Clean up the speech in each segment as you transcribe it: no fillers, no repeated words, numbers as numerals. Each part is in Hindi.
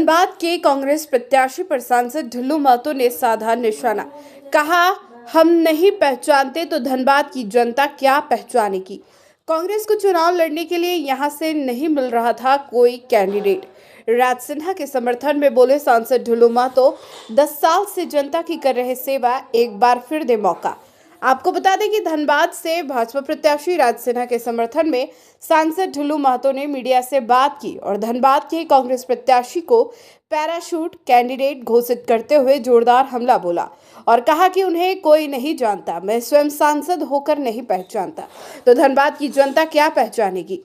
धनबाद के कांग्रेस प्रत्याशी पर सांसद ढिल्लू महतो ने साधा निशाना। कहा, हम नहीं पहचानते तो धनबाद की जनता क्या पहचानेगी। कांग्रेस को चुनाव लड़ने के लिए यहां से नहीं मिल रहा था कोई कैंडिडेट। राज सिन्हा के समर्थन में बोले सांसद ढिल्लू महतो, 10 साल से जनता की कर रहे सेवा, एक बार फिर दे मौका। आपको बता दें कि धनबाद से भाजपा प्रत्याशी राज सिन्हा के समर्थन में सांसद ढिल्लू महतो ने मीडिया से बात की और धनबाद के कांग्रेस प्रत्याशी को पैराशूट कैंडिडेट घोषित करते हुए जोरदार हमला बोला और कहा कि उन्हें कोई नहीं जानता, मैं स्वयं सांसद होकर नहीं पहचानता तो धनबाद की जनता क्या पहचानेगी।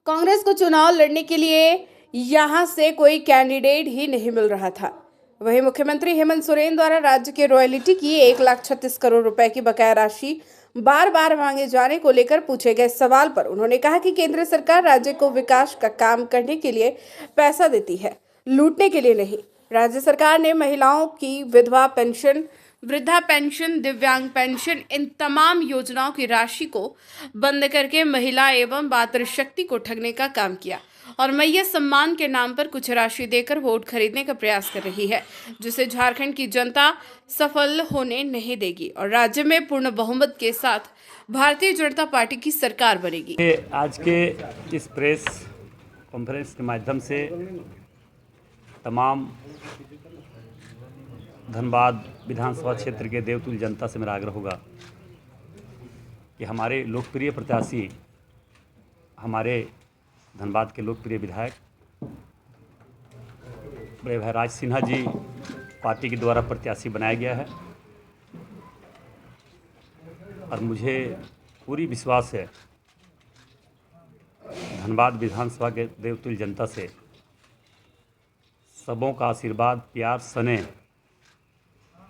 कांग्रेस को चुनाव लड़ने के लिए यहां से कोई कैंडिडेट ही नहीं मिल रहा था। वहीं मुख्यमंत्री हेमंत सोरेन द्वारा राज्य के रॉयल्टी की 1,36 करोड़ रुपए की बकाया राशि बार बार मांगे जाने को लेकर पूछे गए सवाल पर उन्होंने कहा कि केंद्र सरकार राज्य को विकास का काम करने के लिए पैसा देती है, लूटने के लिए नहीं। राज्य सरकार ने महिलाओं की विधवा पेंशन, वृद्धा पेंशन, दिव्यांग पेंशन, इन तमाम योजनाओं की राशि को बंद करके महिला एवं मातृशक्ति को ठगने का काम किया और मैया सम्मान के नाम पर कुछ राशि देकर वोट खरीदने का प्रयास कर रही है, जिसे झारखंड की जनता सफल होने नहीं देगी और राज्य में पूर्ण बहुमत के साथ भारतीय जनता पार्टी की सरकार बनेगी। आज के इस प्रेस कॉन्फ्रेंस के माध्यम से तमाम धनबाद विधानसभा क्षेत्र के देवतुल्य जनता से मेरा आग्रह होगा कि हमारे लोकप्रिय प्रत्याशी, हमारे धनबाद के लोकप्रिय विधायक बड़े भाई राज सिन्हा जी पार्टी के द्वारा प्रत्याशी बनाया गया है और मुझे पूरी विश्वास है धनबाद विधानसभा के देवतुल्य जनता से सबों का आशीर्वाद, प्यार, स्नेह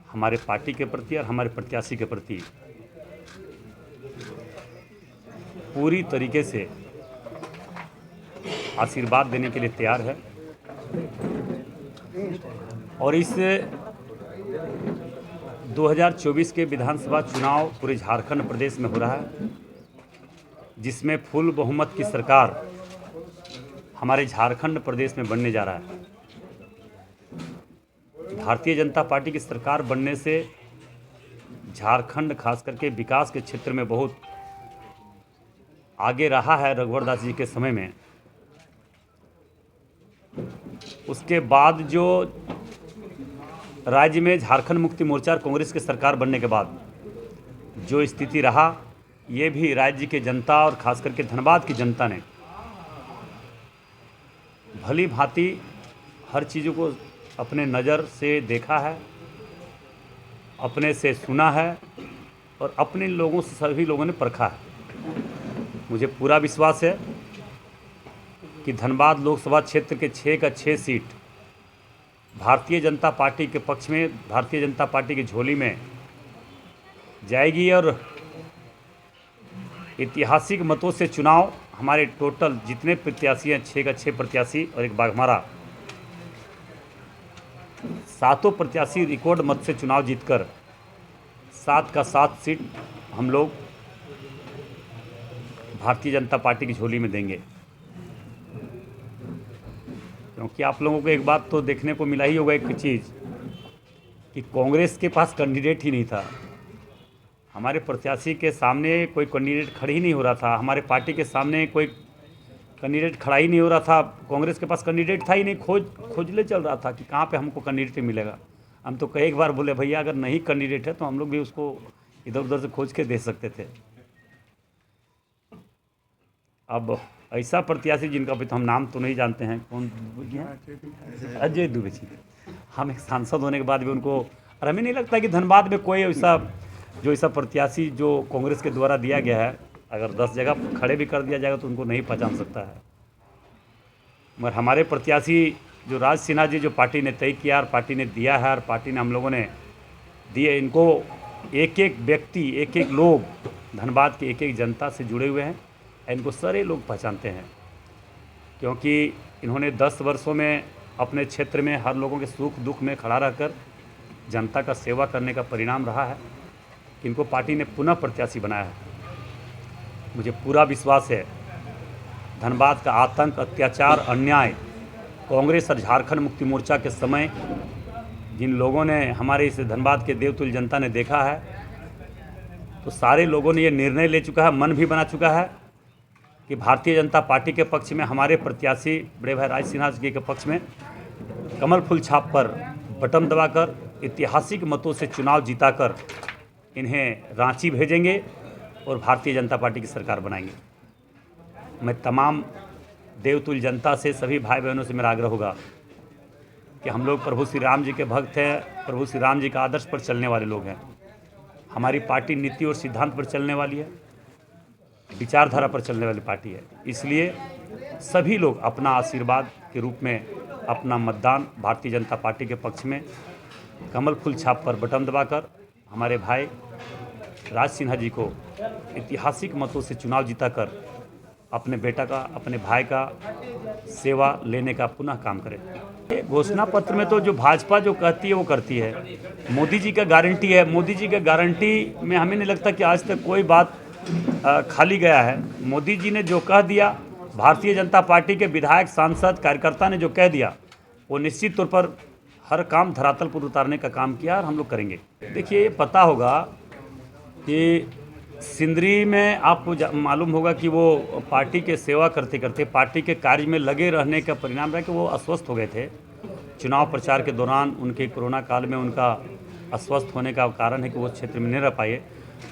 हमारे पार्टी के प्रति और हमारे प्रत्याशी के प्रति पूरी तरीके से आशीर्वाद देने के लिए तैयार है। और इस 2024 के विधानसभा चुनाव पूरे झारखंड प्रदेश में हो रहा है, जिसमें फुल बहुमत की सरकार हमारे झारखंड प्रदेश में बनने जा रहा है। भारतीय जनता पार्टी की सरकार बनने से झारखंड खास करके विकास के क्षेत्र में बहुत आगे रहा है। रघुवर दास जी के समय में उसके बाद जो राज्य में झारखंड मुक्ति मोर्चा और कांग्रेस की सरकार बनने के बाद जो स्थिति रहा, ये भी राज्य के जनता और खास करके धनबाद की जनता ने भली भांति हर चीज़ों को अपने नज़र से देखा है, अपने से सुना है और अपने लोगों से सभी लोगों ने परखा है। मुझे पूरा विश्वास है कि धनबाद लोकसभा क्षेत्र के 6 का 6 सीट भारतीय जनता पार्टी के पक्ष में, भारतीय जनता पार्टी की झोली में जाएगी और ऐतिहासिक मतों से चुनाव हमारे टोटल जितने प्रत्याशी हैं, 6 का 6 प्रत्याशी और एक बाघमारा, 7 प्रत्याशी रिकॉर्ड मत से चुनाव जीतकर 7 का 7 सीट हम लोग भारतीय जनता पार्टी की झोली में देंगे। क्योंकि आप लोगों को एक बात तो देखने को मिला ही होगा, एक चीज़ कि कांग्रेस के पास कैंडिडेट ही नहीं था। हमारे प्रत्याशी के सामने कोई कैंडिडेट खड़ा ही नहीं हो रहा था, हमारे पार्टी के सामने कोई कैंडिडेट खड़ा ही नहीं हो रहा था। कांग्रेस के पास कैंडिडेट था ही नहीं, खोजले चल रहा था कि कहाँ पे हमको कैंडिडेट मिलेगा। हम तो कई बार बोले भैया अगर नहीं कैंडिडेट है तो हम लोग भी उसको इधर उधर से खोज के दे सकते थे। अब ऐसा प्रत्याशी जिनका भी तो हम नाम तो नहीं जानते हैं, कौन, अजय दुबे जी, हम एक सांसद होने के बाद भी उनको, और हमें नहीं लगता कि धनबाद में कोई ऐसा प्रत्याशी जो कांग्रेस के द्वारा दिया गया है, अगर 10 जगह खड़े भी कर दिया जाएगा तो उनको नहीं पहचान सकता है। मगर हमारे प्रत्याशी जो राज सिन्हा जी, जो पार्टी ने तय किया और पार्टी ने दिया है और पार्टी ने हम लोगों ने दिए, इनको एक एक व्यक्ति, एक एक लोग धनबाद के एक एक जनता से जुड़े हुए हैं। इनको सारे लोग पहचानते हैं क्योंकि इन्होंने 10 वर्षों में अपने क्षेत्र में हर लोगों के सुख दुख में खड़ा रहकर जनता का सेवा करने का परिणाम रहा है। इनको पार्टी ने पुनः प्रत्याशी बनाया है। मुझे पूरा विश्वास है धनबाद का आतंक, अत्याचार, अन्याय कांग्रेस और झारखंड मुक्ति मोर्चा के समय जिन लोगों ने हमारे इस धनबाद के देवतुल्य जनता ने देखा है, तो सारे लोगों ने ये निर्णय ले चुका है, मन भी बना चुका है कि भारतीय जनता पार्टी के पक्ष में हमारे प्रत्याशी बड़े भाई राज सिन्हा जी के पक्ष में कमल फूल छाप पर बटन दबाकर ऐतिहासिक मतों से चुनाव जीताकर इन्हें रांची भेजेंगे और भारतीय जनता पार्टी की सरकार बनाएंगे। मैं तमाम देवतुल्य जनता से, सभी भाई बहनों से मेरा आग्रह होगा कि हम लोग प्रभु श्री राम जी के भक्त हैं, प्रभु श्री राम जी का आदर्श पर चलने वाले लोग हैं। हमारी पार्टी नीति और सिद्धांत पर चलने वाली है, विचारधारा पर चलने वाली पार्टी है। इसलिए सभी लोग अपना आशीर्वाद के रूप में अपना मतदान भारतीय जनता पार्टी के पक्ष में कमल फूल छाप पर बटन दबाकर हमारे भाई राज सिन्हा जी को ऐतिहासिक मतों से चुनाव जीताकर अपने बेटा का, अपने भाई का सेवा लेने का पुनः काम करें। घोषणा पत्र में तो जो भाजपा जो कहती है वो करती है। मोदी जी का गारंटी है, मोदी जी का गारंटी में हमें नहीं लगता कि आज तक कोई बात खाली गया है। मोदी जी ने जो कह दिया, भारतीय जनता पार्टी के विधायक, सांसद, कार्यकर्ता ने जो कह दिया, वो निश्चित तौर पर हर काम धरातल पर उतारने का काम किया और हम लोग करेंगे। देखिए, पता होगा कि सिंदरी में आपको मालूम होगा कि वो पार्टी के सेवा करते करते, पार्टी के कार्य में लगे रहने का परिणाम रहा कि वो अस्वस्थ हो गए थे। चुनाव प्रचार के दौरान उनके कोरोना काल में उनका अस्वस्थ होने का कारण है कि वो क्षेत्र में नहीं रह पाए।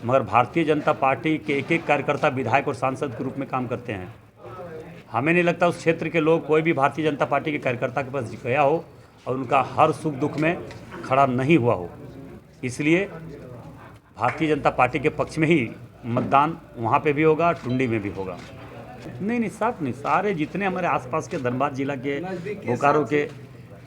मगर भारतीय जनता पार्टी के एक एक कार्यकर्ता विधायक और सांसद के रूप में काम करते हैं। हमें नहीं लगता उस क्षेत्र के लोग, कोई भी भारतीय जनता पार्टी के कार्यकर्ता के पास गया हो और उनका हर सुख दुख में खड़ा नहीं हुआ हो। इसलिए भारतीय जनता पार्टी के पक्ष में ही मतदान वहाँ पे भी होगा, टुंडी में भी होगा। नहीं, साफ नहीं, सारे जितने हमारे आसपास के धनबाद जिला के, बोकारो के,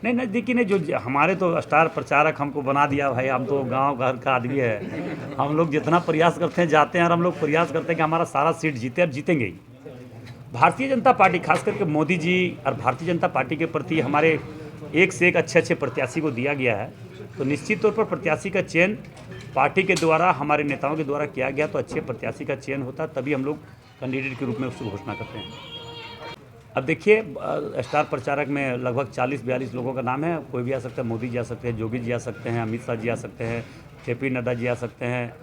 नहीं नज़दीकी ने, जो हमारे तो स्टार प्रचारक हमको बना दिया भाई। हम तो गांव घर का आदमी है। हम लोग जितना प्रयास करते हैं, जाते हैं और हम लोग प्रयास करते हैं कि हमारा सारा सीट जीते और जीतेंगे ही। भारतीय जनता पार्टी, खास करके मोदी जी और भारतीय जनता पार्टी के प्रति हमारे एक से एक अच्छे प्रत्याशी को दिया गया है। तो निश्चित तौर पर प्रत्याशी का चयन पार्टी के द्वारा, हमारे नेताओं के द्वारा किया गया, तो अच्छे प्रत्याशी का चयन होता, तभी हम लोग कैंडिडेट के रूप में उसकी घोषणा करते हैं। अब देखिए, स्टार प्रचारक में लगभग 40-42 लोगों का नाम है। कोई भी आ सकता है, मोदी जी आ सकते हैं, योगी जी आ सकते हैं, अमित शाह जी आ सकते हैं, JP नड्डा जी आ सकते हैं,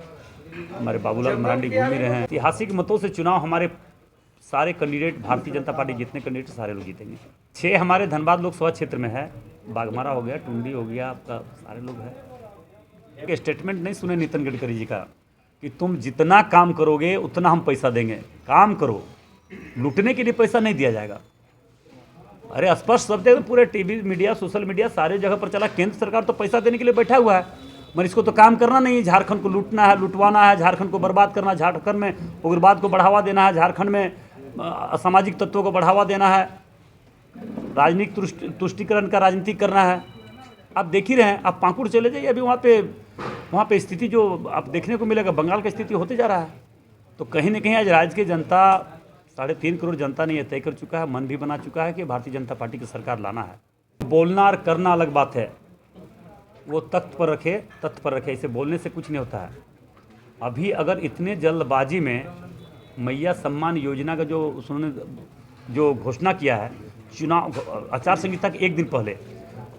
हमारे बाबूलाल मरांडी घूम ही रहे हैं। ऐतिहासिक मतों से चुनाव हमारे सारे कैंडिडेट, भारतीय जनता पार्टी जितने कैंडिडेट सारे लोग जीतेंगे। 6 हमारे धनबाद लोकसभा क्षेत्र में है, बागमारा हो गया, टुंडी हो गया, आपका सारे लोग हैं। एक स्टेटमेंट नहीं सुने नितिन गडकरी जी का कि तुम जितना काम करोगे उतना हम पैसा देंगे। काम करो, लूटने के लिए पैसा नहीं दिया जाएगा। अरे स्पष्ट शब्द है, पूरे टीवी मीडिया, सोशल मीडिया सारे जगह पर चला। केंद्र सरकार तो पैसा देने के लिए बैठा हुआ है, मगर इसको तो काम करना नहीं है। झारखंड को लूटना है, लुटवाना है, झारखंड को बर्बाद करना, झारखंड में उग्रवाद को बढ़ावा देना है, झारखंड में असामाजिक तत्वों को बढ़ावा देना है, राजनीतिक तुष्टिकरण का राजनीति करना है। आप देख ही रहे हैं। आप पाकुड़ चले जाइए, अभी वहाँ पे स्थिति जो आप देखने को मिलेगा, बंगाल की स्थिति होते जा रहा है। तो कहीं ना कहीं आज राज्य की जनता, 3.5 करोड़ जनता ने यह तय कर चुका है, मन भी बना चुका है कि भारतीय जनता पार्टी की सरकार लाना है। बोलना और करना अलग बात है, वो तख्त पर रखे, इसे बोलने से कुछ नहीं होता है। अभी अगर इतने जल्दबाजी में मैया सम्मान योजना का जो उन्होंने जो घोषणा किया है, चुनाव आचार संहिता के एक दिन पहले,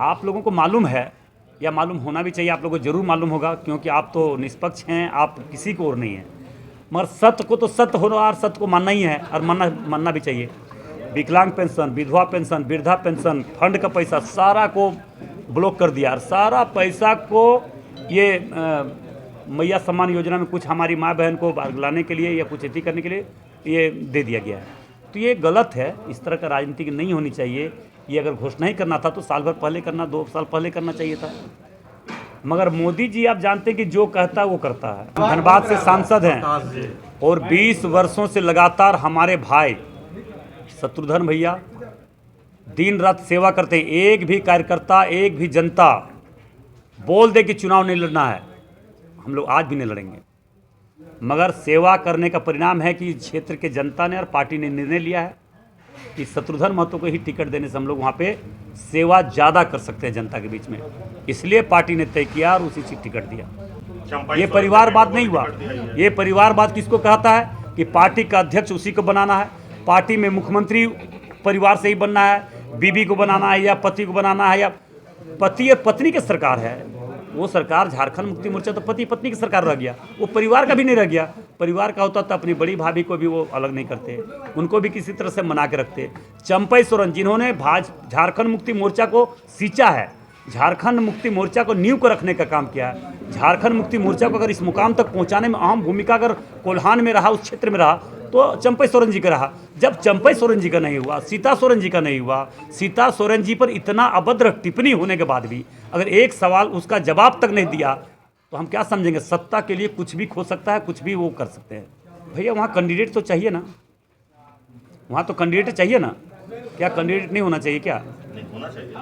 आप लोगों को मालूम है या मालूम होना भी चाहिए, आप लोगों को जरूर मालूम होगा, क्योंकि आप तो निष्पक्ष हैं, आप किसी को और नहीं हैं। मगर सत्य को तो सत्य होना और सत्य को मानना ही है, और मानना भी चाहिए। विकलांग पेंशन, विधवा पेंशन, वृद्धा पेंशन, फंड का पैसा सारा को ब्लॉक कर दिया, और सारा पैसा को ये मैया सम्मान योजना में कुछ हमारी माँ बहन को लाने के लिए या कुछ खेती करने के लिए ये दे दिया गया है। तो ये गलत है, इस तरह का राजनीति नहीं होनी चाहिए। ये अगर घोषणा ही करना था तो साल भर पहले करना, 2 साल पहले करना चाहिए था। मगर मोदी जी, आप जानते हैं कि जो कहता है वो करता है। धनबाद से सांसद हैं और 20 वर्षों से लगातार हमारे भाई शत्रुघ्न भैया दिन रात सेवा करते हैं। एक भी कार्यकर्ता, एक भी जनता बोल दे कि चुनाव नहीं लड़ना है, हम लोग आज भी नहीं लड़ेंगे। मगर सेवा करने का परिणाम है कि क्षेत्र के जनता ने और पार्टी ने निर्णय लिया है कि शत्रुघ्न महतो को ही टिकट देने से हम लोग वहाँ पे सेवा ज़्यादा कर सकते हैं जनता के बीच में। इसलिए पार्टी ने तय किया और उसी चीज टिकट दिया। ये परिवारवाद नहीं हुआ। ये परिवारवाद किसको कहता है कि पार्टी का अध्यक्ष उसी को बनाना है, पार्टी में मुख्यमंत्री परिवार से ही बनना है, बीबी को बनाना है या पति को बनाना है, या पति और पत्नी की सरकार है। वो सरकार झारखंड मुक्ति मोर्चा तो पति पत्नी की सरकार रह गया, वो परिवार का भी नहीं रह गया। परिवार का होता तो अपनी बड़ी भाभी को भी वो अलग नहीं करते, उनको भी किसी तरह से मना के रखते। चंपई सोरेन जिन्होंने झारखंड मुक्ति मोर्चा को सींचा है, झारखंड मुक्ति मोर्चा को नींव को रखने का काम किया है, झारखंड मुक्ति मोर्चा को अगर इस मुकाम तक पहुंचाने में अहम भूमिका अगर कोल्हान में रहा, उस क्षेत्र में रहा, तो चंपई सोरेन जी का रहा। जब चंपई सोरेन जी का नहीं हुआ, सीता सोरेन जी का नहीं हुआ, सीता सोरेन जी पर इतना अभद्र टिप्पणी होने के बाद भी अगर एक सवाल उसका जवाब तक नहीं दिया, तो हम क्या समझेंगे? सत्ता के लिए कुछ भी खो सकता है, कुछ भी वो कर सकते हैं। भैया वहाँ कैंडिडेट तो चाहिए ना, वहाँ तो कैंडिडेट चाहिए ना। क्या कैंडिडेट नहीं होना चाहिए क्या?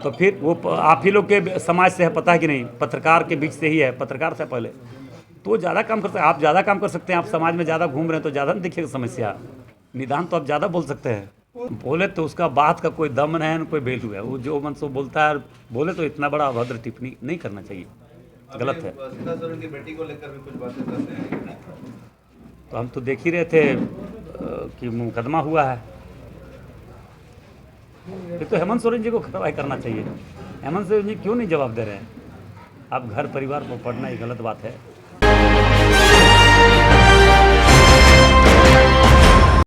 तो फिर वो आप ही लोग के समाज से है, पता है कि नहीं? पत्रकार के बीच से ही है, पत्रकार से पहले तो ज़्यादा काम कर सकते हैं। आप ज़्यादा काम कर सकते हैं, आप समाज में ज़्यादा घूम रहे हैं तो ज़्यादा नहीं दिखेगा समस्या। निदान तो आप ज़्यादा बोल सकते हैं। बोले तो उसका बात का कोई दम नहीं है, कोई वैल्यू है। वो जो मन से बोलता है, बोले तो इतना बड़ा अभद्र टिप्पणी नहीं करना चाहिए, गलत है। सीता सोरेन की बेटी को लेकर भी कुछ बातें करते हैं। तो हम तो देख ही रहे थे कि मुकदमा हुआ है। ये तो हेमंत सोरेन जी को कार्रवाई करना चाहिए। हेमंत सोरेन जी क्यों नहीं जवाब दे रहे हैं? आप घर परिवार को पढ़ना ही गलत बात है।